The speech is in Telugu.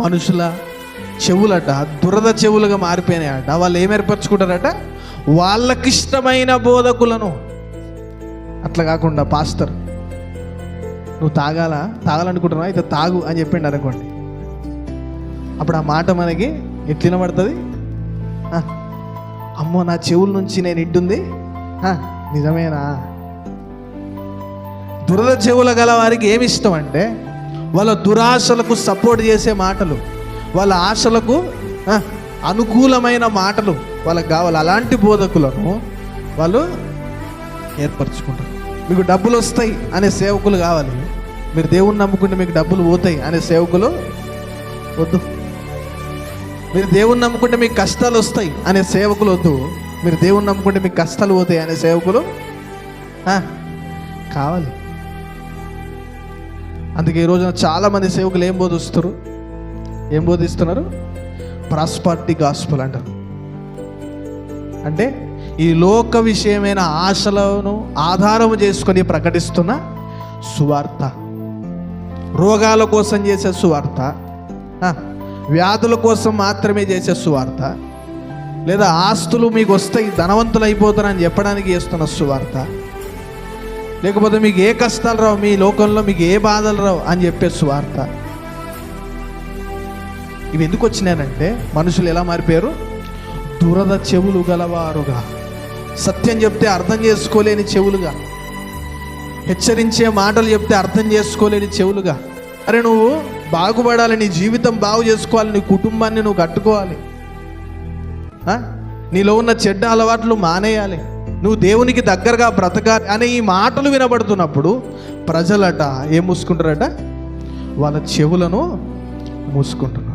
మనుషుల చెవులట దురద చెవులుగా మారిపోయినాయట. వాళ్ళు ఏం ఏర్పరచుకుంటారట? వాళ్ళకిష్టమైన బోధకులను. అట్లా కాకుండా పాస్టర్ నువ్వు తాగాలనుకుంటున్నావా, అయితే తాగు అని చెప్పిండు అనుకోండి. అప్పుడు ఆ మాట మనకి ఎట్లా వినబడుతుంది? అమ్మో నా చెవుల నుంచి నేను ఇంటుంది నిజమేనా? దురద చెవుల గల వారికి ఏమి ఇష్టం అంటే వాళ్ళ దురాశలకు సపోర్ట్ చేసే మాటలు, వాళ్ళ ఆశలకు అనుకూలమైన మాటలు వాళ్ళకి కావాలి. అలాంటి బోధకులను వాళ్ళు ఏర్పరచుకుంటారు. మీకు డబ్బులు వస్తాయి అనే సేవకులు కావాలి. మీరు దేవుణ్ణి నమ్ముకుంటే మీకు డబ్బులు పోతాయి అనే సేవకులు వద్దు. మీరు దేవుణ్ణి నమ్ముకుంటే మీకు కష్టాలు వస్తాయి అనే సేవకులు వద్దు. మీరు దేవుణ్ణి నమ్ముకుంటే మీకు కష్టాలు పోతాయి అనే సేవకులు కావాలి. అందుకే ఈ రోజున చాలామంది సేవకులు ఏం బోధిస్తున్నారు? ప్రాస్పరిటీ గాస్పెల్ అంటారు. అంటే ఈ లోక విషయమైన ఆశలను ఆధారము చేసుకొని ప్రకటిస్తున్న సువార్త, రోగాల కోసం చేసే సువార్త, వ్యాధుల కోసం మాత్రమే చేసే సువార్త, లేదా ఆస్తులు మీకు వస్తాయి ధనవంతులు అయిపోతారని చెప్పడానికి చేస్తున్న సువార్త, లేకపోతే మీకు ఏ కష్టాలు రావు, మీ లోకంలో మీకు ఏ బాధలు రావు అని చెప్పే సువార్త. ఇవి ఎందుకు వచ్చినాయంటే మనుషులు ఎలా మారిపోయారు? దురద చెవులు గలవారుగా, సత్యం చెప్తే అర్థం చేసుకోలేని చెవులుగా, హెచ్చరించే మాటలు చెప్తే అర్థం చేసుకోలేని చెవులుగా. అరే నువ్వు బాగుపడాలి, నీ జీవితం బాగు చేసుకోవాలి, నీ కుటుంబాన్ని నువ్వు కట్టుకోవాలి, నీలో ఉన్న చెడ్డ అలవాట్లు మానేయాలి, నువ్వు దేవునికి దగ్గరగా బ్రతకాలి అనే ఈ మాటలు వినబడుతున్నప్పుడు ప్రజలట ఏం మూసుకుంటారట? వాళ్ళ చెవులను మూసుకుంటారు.